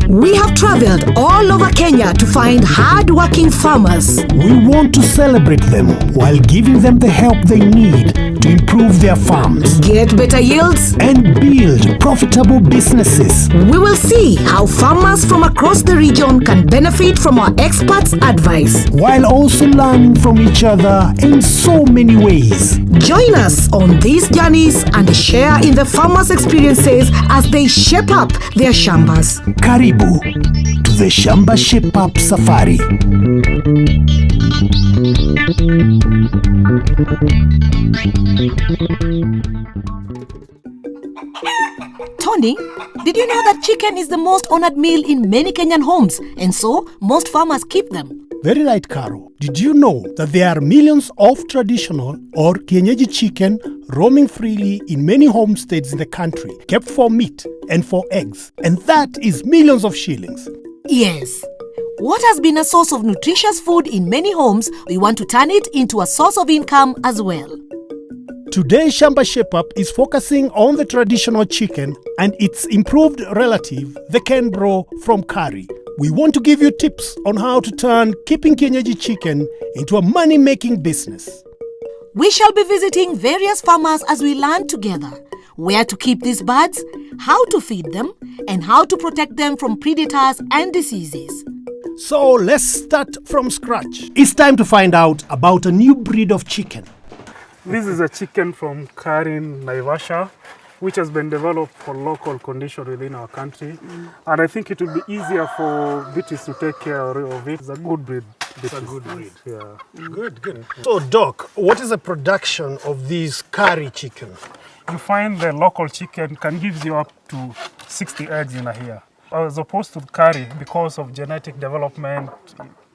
We have traveled all over Kenya to find hard-working farmers. We want to celebrate them while giving them the help they need to improve their farms, Get better yields. and build profitable businesses. We will see how farmers from across the region can benefit from our experts' advice. While also learning from each other in so many ways. Join us on these journeys and share in the farmers' experiences as they shape up their shambas. Karibu to the Shamba Shape Up Safari. Tony, did you know that chicken is the most honored meal in many Kenyan homes, and so most farmers keep them? Very right, Caro. Did you know that there are millions of traditional or Kienyeji chicken roaming freely in many homesteads in the country, kept for meat and for eggs? And that is millions of shillings. Yes. What has been a source of nutritious food in many homes, we want to turn it into a source of income as well. Today, Shamba Shape Up is focusing on the traditional chicken and its improved relative, the Ken Bro from curry. We want to give you tips on how to turn keeping Kienyeji chicken into a money-making business. We shall be visiting various farmers as we learn together where to keep these birds, how to feed them, and how to protect them from predators and diseases. So let's start from scratch. It's time to find out about a new breed of chicken. This is a chicken from Karin, Naivasha, which has been developed for local condition within our country. And I think it will be easier for British to take care of it. It's a good breed. It's a good breed. Yeah. Good. So, Doc, what is the production of these curry chicken? You find the local chicken can give you up to 60 eggs in a year. As opposed to curry, because of genetic development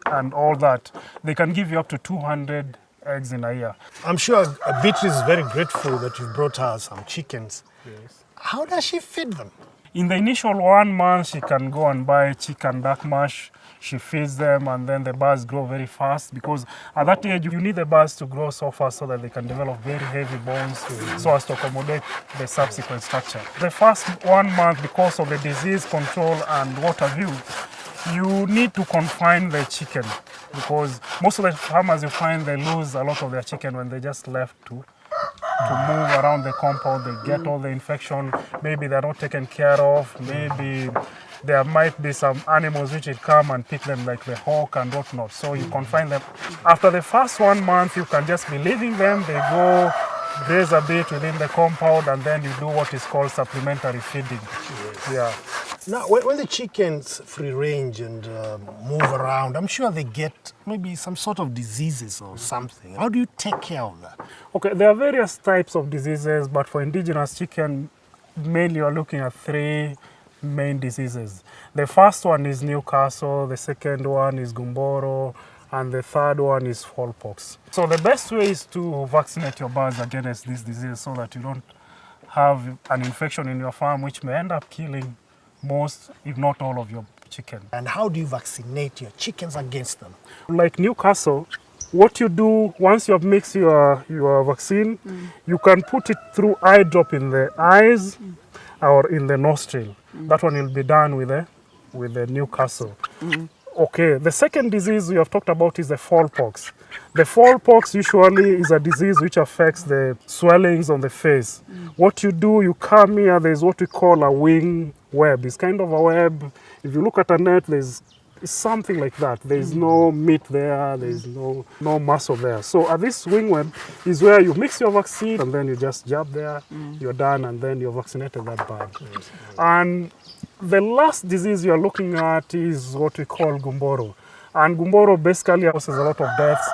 and all that, they can give you up to 200 eggs in a year. I'm sure Beatrice is very grateful that you brought her some chickens. Yes. How does she feed them? In the initial 1 month, she can go and buy chicken duck mash. She feeds them, and then the birds grow very fast, because at that age you need the birds to grow so fast so that they can develop very heavy bones so as to accommodate the subsequent structure. The first 1 month, because of the disease control and water view, you need to confine the chicken, because most of the farmers, you find they lose a lot of their chicken when they just left to move around the compound. They get all the infection, maybe they're not taken care of, maybe there might be some animals which will come and pick them, like the hawk and whatnot. So you confine them. After the first 1 month, you can just be leaving them. They go graze a bit within the compound, and then you do what is called supplementary feeding. Yes. Yeah. Now, when the chickens free range and move around, I'm sure they get maybe some sort of diseases or something. How do you take care of that? Okay, there are various types of diseases, but for indigenous chicken, mainly you're looking at 3 main diseases. The first one is Newcastle, the second one is Gumboro, and the third one is smallpox. So the best way is to vaccinate your birds against this disease so that you don't have an infection in your farm which may end up killing most, if not all, of your chicken. And how do you vaccinate your chickens against them? Like Newcastle, what you do once you have mixed your vaccine, you can put it through eye drop in the eyes or in the nostril. That one will be done with the Newcastle. Okay, the second disease we have talked about is the smallpox. The smallpox usually is a disease which affects the swellings on the face. What you do, you come here, there's what we call a wing web. It's kind of a web. If you look at a net, there's something like that. There's no meat there, there's no muscle there. So at this wing web is where you mix your vaccine, and then you just jab there, you're done, and then you're vaccinated that bird. And the last disease you're looking at is what we call Gumboro. And Gumboro basically causes a lot of deaths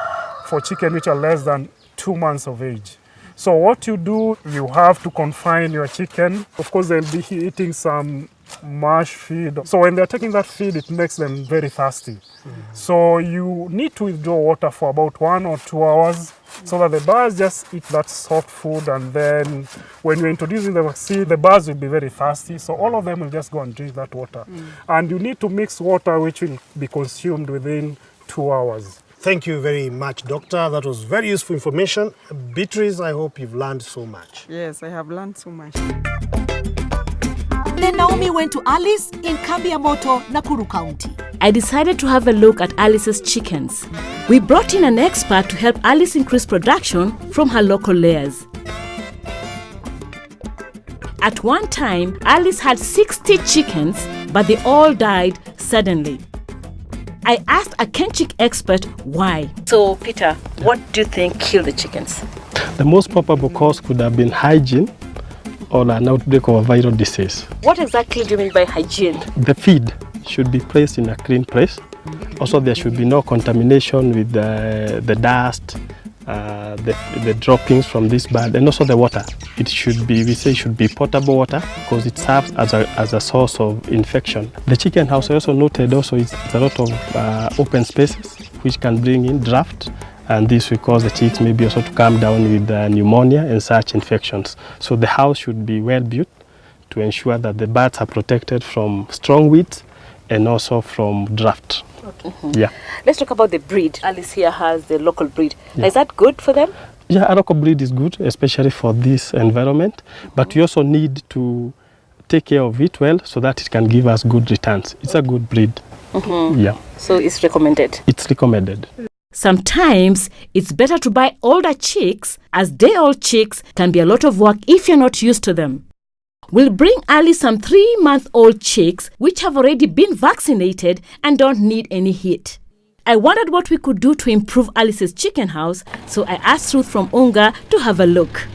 for chicken which are less than 2 months of age. So what you do, you have to confine your chicken. Of course, they'll be eating some mash feed. So when they're taking that feed, it makes them very thirsty. So you need to withdraw water for about 1 or 2 hours so that the birds just eat that soft food, and then when you're introducing the vaccine, the birds will be very thirsty. So all of them will just go and drink that water. And you need to mix water which will be consumed within 2 hours. Thank you very much, Doctor. That was very useful information. Beatrice, I hope you've learned so much. Yes, I have learned so much. Then Naomi went to Alice in Kambiamoto, Nakuru County. I decided to have a look at Alice's chickens. We brought in an expert to help Alice increase production from her local layers. At one time, Alice had 60 chickens, but they all died suddenly. I asked a Kienyeji expert why. So, Peter, what do you think killed the chickens? The most probable cause could have been hygiene or an outbreak of a viral disease. What exactly do you mean by hygiene? The feed should be placed in a clean place. Also, there should be no contamination with the dust, the droppings from this bird, and also the water. It should be, we say, should be potable water because it serves as a source of infection. The chicken house I also noted it's a lot of open spaces which can bring in draft, and this will cause the chicks maybe also to come down with pneumonia and such infections. So the house should be well built to ensure that the birds are protected from strong winds and also from draft. Okay. Yeah. Let's talk about the breed. Alice here has the local breed. Yeah. Is that good for them? Yeah, a local breed is good, especially for this environment, but we also need to take care of it well so that it can give us good returns. It's a good breed. Yeah. So it's recommended? It's recommended. Sometimes it's better to buy older chicks, as day-old chicks can be a lot of work if you're not used to them. We'll bring Alice some 3-month-old chicks which have already been vaccinated and don't need any heat. I wondered what we could do to improve Alice's chicken house, so I asked Ruth from Unga to have a look.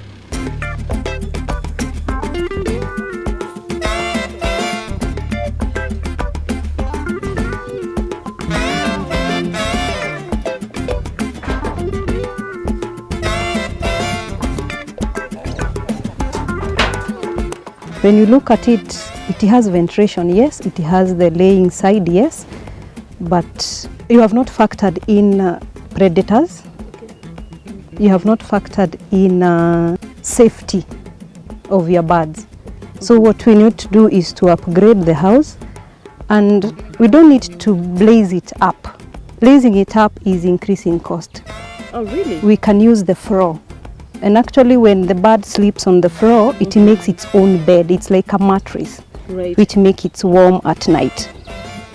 When you look at it, it has ventilation, yes. It has the laying side, yes. But you have not factored in predators. You have not factored in safety of your birds. So what we need to do is to upgrade the house, and we don't need to blaze it up. Blazing it up is increasing cost. Oh, really? We can use the floor. And actually when the bird sleeps on the floor, it makes its own bed. It's like a mattress, Right. which makes it warm at night.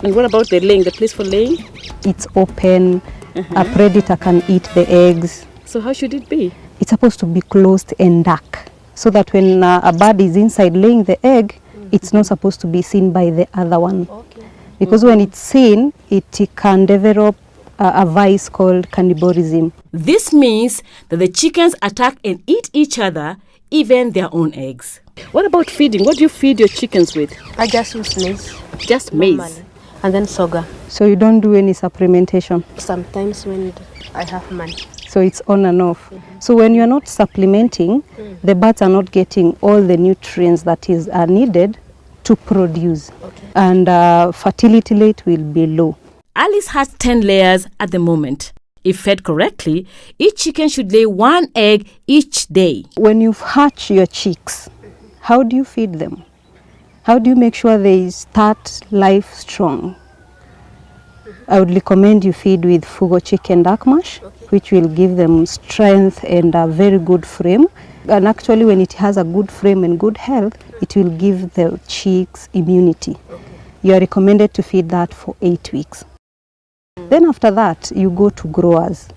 And what about the laying, the place for laying? It's open, a predator can eat the eggs. So how should it be? It's supposed to be closed and dark, so that when a bird is inside laying the egg, it's not supposed to be seen by the other one. Okay. Because when it's seen, it can develop a vice called cannibalism. This means that the chickens attack and eat each other, even their own eggs. What about feeding? What do you feed your chickens with? I just use maize. Just maize? Normally. And then soga. So you don't do any supplementation. Sometimes when I have money. So it's on and off. So when you're not supplementing, the birds are not getting all the nutrients that are needed to produce. And fertility rate will be low. Alice has 10 layers at the moment. If fed correctly, each chicken should lay 1 egg each day. When you hatch your chicks, how do you feed them? How do you make sure they start life strong? I would recommend you feed with Fugo chicken dark mash, which will give them strength and a very good frame. And actually when it has a good frame and good health, it will give the chicks immunity. You are recommended to feed that for 8 weeks. Then after that, you go to growers.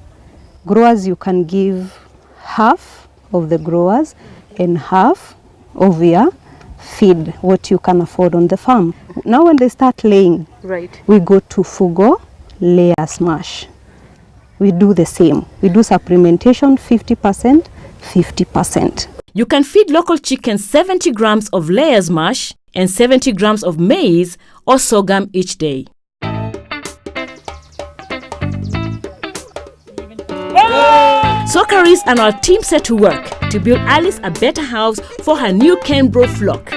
Growers, you can give half of the growers and half of your feed, what you can afford on the farm. Now when they start laying, Right. we go to Fugo layer smash. We do the same. We do supplementation 50%, 50%. You can feed local chickens 70 grams of layers mash and 70 grams of maize or sorghum each day. Socceries and our team set to work to build Alice a better house for her new Kenbro flock.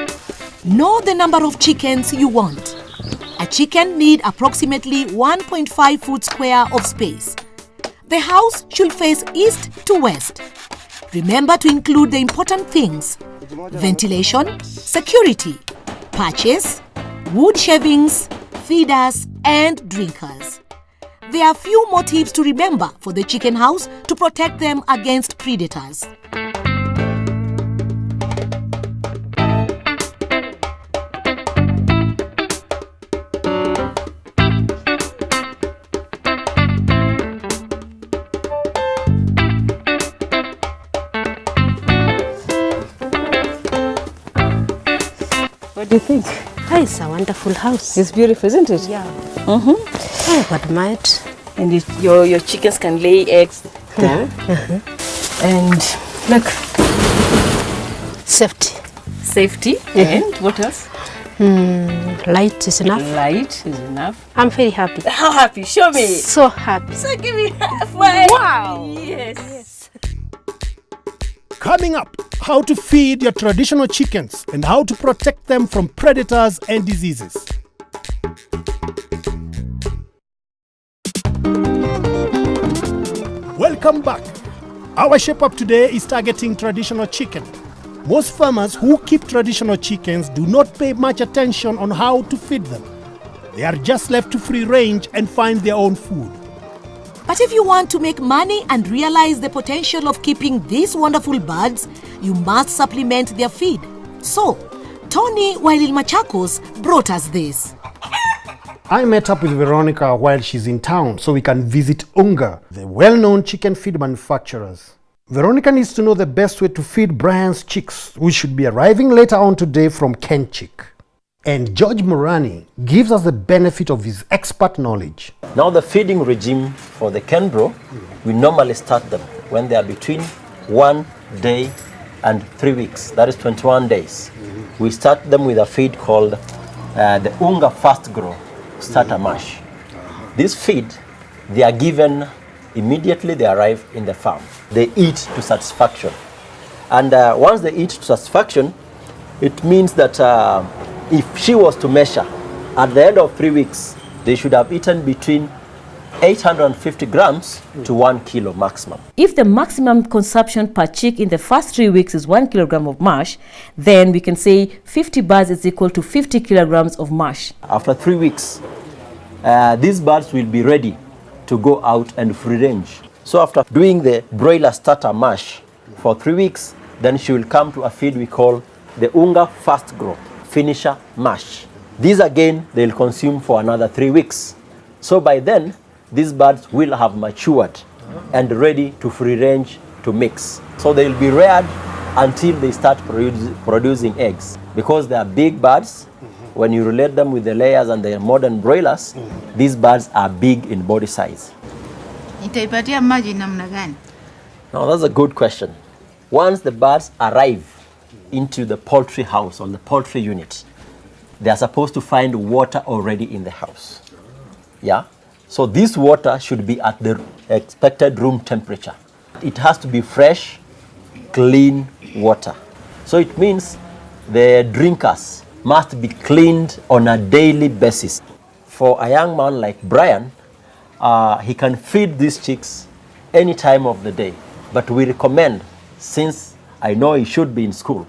Know the number of chickens you want. A chicken needs approximately 1.5 foot square of space. The house should face east to west. Remember to include the important things: ventilation, security, patches, wood shavings, feeders, and drinkers. There are few more tips to remember for the chicken house to protect them against predators. do you think? It's a wonderful house. It's beautiful, isn't it? Yeah. Mm-hmm. I admire it. And your chickens can lay eggs there. And look, Safety. safety. And what else? Light is enough. Light is enough. I'm very happy. How happy? Show me. So happy. So give me halfway. Wow. Yes. Coming up, how to feed your traditional chickens and how to protect them from predators and diseases. Welcome back. Our Shape Up today is targeting traditional chicken. Most farmers who keep traditional chickens do not pay much attention on how to feed them. They are just left to free range and find their own food. But if you want to make money and realize the potential of keeping these wonderful birds, you must supplement their feed. So, Tony, while in Machakos, brought us this. I met up with Veronica while she's in town so we can visit Unga, the well-known chicken feed manufacturers. Veronica needs to know the best way to feed Brian's chicks, who should be arriving later on today from Kienyeji. And George Morani gives us the benefit of his expert knowledge. Now the feeding regime for the Kenbro, we normally start them when they are between 1 day and 3 weeks. That is 21 days. We start them with a feed called the Unga Fast Grow Starter Mash. This feed, they are given immediately they arrive in the farm. They eat to satisfaction. And once they eat to satisfaction, it means that if she was to measure, at the end of 3 weeks, they should have eaten between 850 grams to 1 kilo maximum. If the maximum consumption per chick in the first 3 weeks is 1 kilogram of mash, then we can say 50 birds is equal to 50 kilograms of mash. After 3 weeks, these birds will be ready to go out and free range. So after doing the broiler starter mash for 3 weeks, then she will come to a feed we call the Unga Fast Grow Finisher Mash. These again, they'll consume for another 3 weeks. So by then, these birds will have matured and ready to free range to mix. So they'll be reared until they start producing eggs. Because they are big birds, when you relate them with the layers and the modern broilers, these birds are big in body size. Itaipatia maji namna gani? Now that's a good question. Once the birds arrive into the poultry house or the poultry unit, they are supposed to find water already in the house. Yeah? So this water should be at the expected room temperature. It has to be fresh, clean water. So it means the drinkers must be cleaned on a daily basis. For a young man like Brian, he can feed these chicks any time of the day. But we recommend, since I know he should be in school,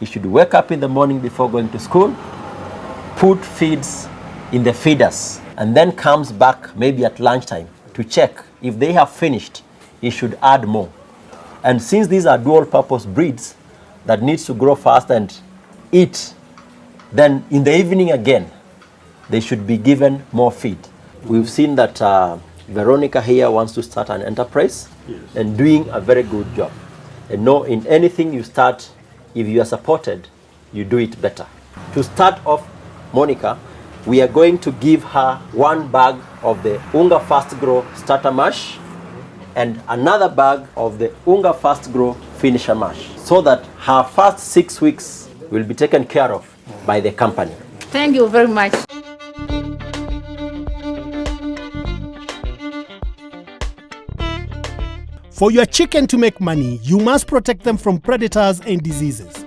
he should wake up in the morning before going to school, put feeds in the feeders, and then comes back maybe at lunchtime to check if they have finished. He should add more. And since these are dual purpose breeds that needs to grow fast and eat, then in the evening again, they should be given more feed. We've seen that Veronica here wants to start an enterprise and doing a very good job. And know in anything you start, if you are supported, you do it better. To start off, Monica, we are going to give her 1 bag of the Unga Fast Grow Starter Mash and another bag of the Unga Fast Grow Finisher Mash, so that her first 6 weeks will be taken care of by the company. Thank you very much. For your chicken to make money, you must protect them from predators and diseases.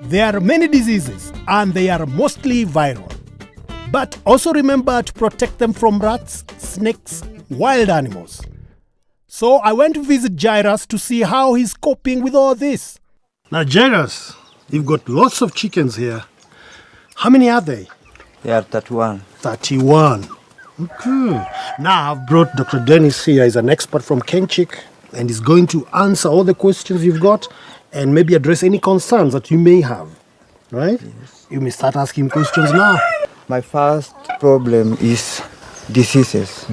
There are many diseases and they are mostly viral. But also remember to protect them from rats, snakes, wild animals. So I went to visit Jairus to see how he's coping with all this. Now Jairus, you've got lots of chickens here. How many are they? They are 31. 31. Okay. Now I've brought Dr. Dennis here. He's an expert from Kienyeji and he's going to answer all the questions you've got and maybe address any concerns that you may have. Right? Yes. You may start asking questions now. My first problem is diseases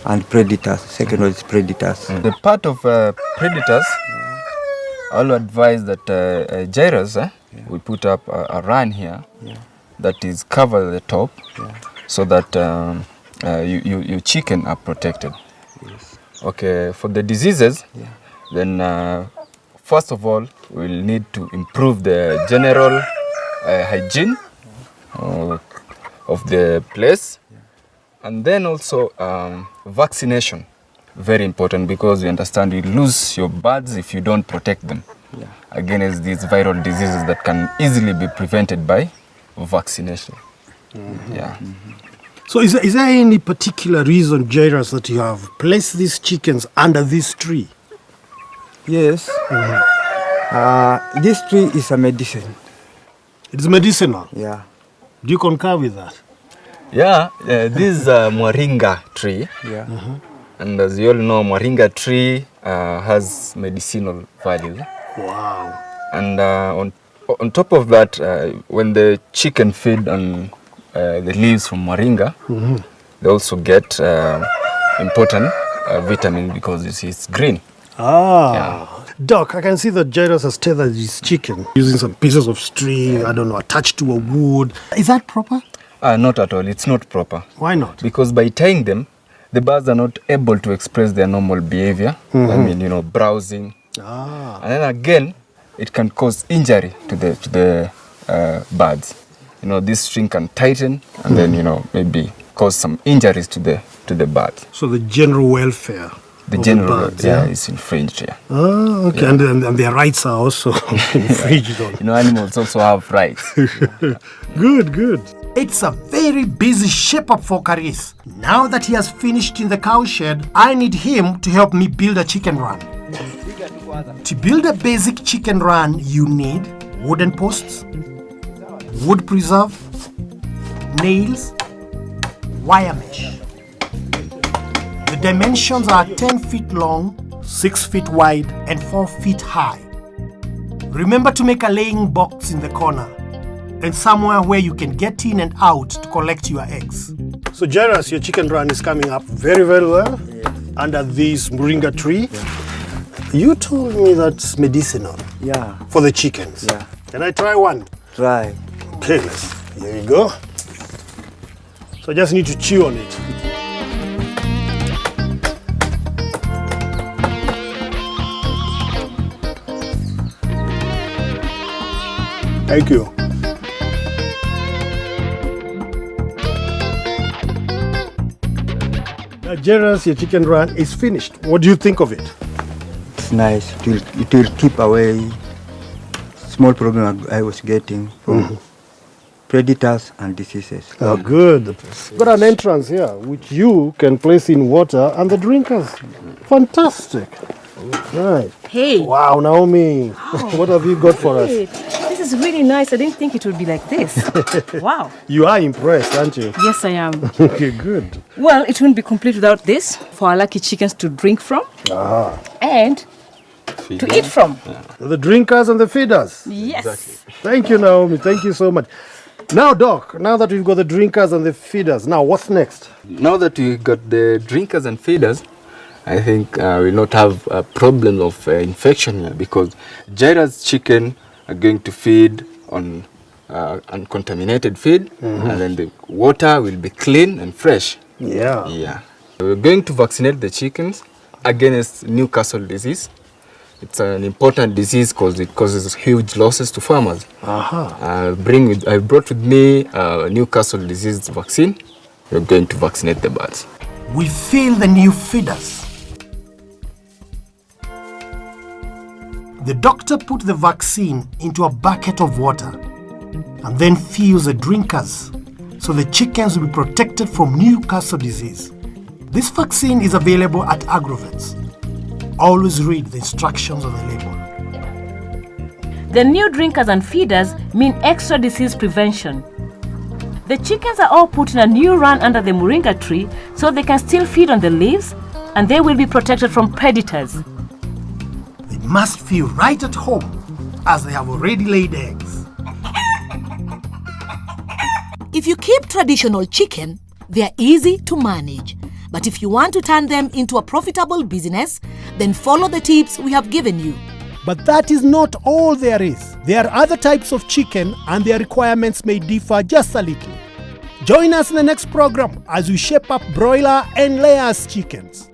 and predators. Second one is predators. The part of predators, I'll advise that Jairus, we put up a run here. that is covered at the top, so that your chicken are protected. Yes. Okay, for the diseases, then first of all, we'll need to improve the general hygiene of the place, and then also vaccination. Very important, because you understand you lose your birds if you don't protect them against these viral diseases that can easily be prevented by vaccination. Yeah. So is there any particular reason, Jairus, that you have placed these chickens under this tree? Yes. This tree is a medicine. It's medicinal. Yeah. Do you concur with that? Yeah, this is a moringa tree. Yeah. And as you all know, moringa tree has medicinal value. Wow. And on top of that, when the chicken feed on the leaves from moringa, they also get important vitamin, because you see it's green. Doc, I can see that Jairus has tethered his chicken using some pieces of string, I don't know, attached to a wood. Is that proper? Not at all. It's not proper. Why not? Because by tying them, the birds are not able to express their normal behavior. I mean, browsing. And then again, it can cause injury to the birds. This string can tighten and then, maybe cause some injuries to the birds. So the general welfare The of general the birds, is infringed. Yeah. Okay. Yeah. And their rights are also infringed on. Animals also have rights. Good. It's a very busy shape-up for Karis. Now that he has finished in the cow shed, I need him to help me build a chicken run. To build a basic chicken run, you need wooden posts, wood preserve, nails, wire mesh. The dimensions are 10 feet long, 6 feet wide, and 4 feet high. Remember to make a laying box in the corner and somewhere where you can get in and out to collect your eggs. So Jairus, your chicken run is coming up very, very well under this moringa tree. You told me that's medicinal. Yeah. For the chickens. Yeah. Can I try one? Try. Okay, here we go. So I just need to chew on it. Thank you. Now, Jairus, your chicken run is finished. What do you think of it? It's nice. It will keep away small problem I was getting from predators and diseases. Oh, good. Got an entrance here, which you can place in water and the drinkers. Fantastic. Right. Hey. Wow, Naomi. What have you got for us? This is really nice. I didn't think it would be like this. Wow. You are impressed, aren't you? Yes, I am. Okay, good. Well, it wouldn't be complete without this for our lucky chickens to drink from and to eat from. The drinkers and the feeders. Yes. Exactly. Thank you, Naomi. Thank you so much. Now, Doc, now that we've got the drinkers and the feeders, now what's next? Now that we got the drinkers and feeders, I think we'll not have a problem of infection here, because Jairus chicken are going to feed on uncontaminated feed, and then the water will be clean and fresh. Yeah. We're going to vaccinate the chickens against Newcastle disease. It's an important disease because it causes huge losses to farmers. I brought with me a Newcastle disease vaccine. We're going to vaccinate the birds. We fill the new feeders. The doctor put the vaccine into a bucket of water and then fills the drinkers so the chickens will be protected from Newcastle disease. This vaccine is available at agrovets. Always read the instructions on the label. The new drinkers and feeders mean extra disease prevention. The chickens are all put in a new run under the moringa tree so they can still feed on the leaves and they will be protected from predators. They must feel right at home as they have already laid eggs. If you keep traditional chicken, they are easy to manage. But if you want to turn them into a profitable business, then follow the tips we have given you. But that is not all there is. There are other types of chicken and their requirements may differ just a little. Join us in the next program as we shape up broiler and layers chickens.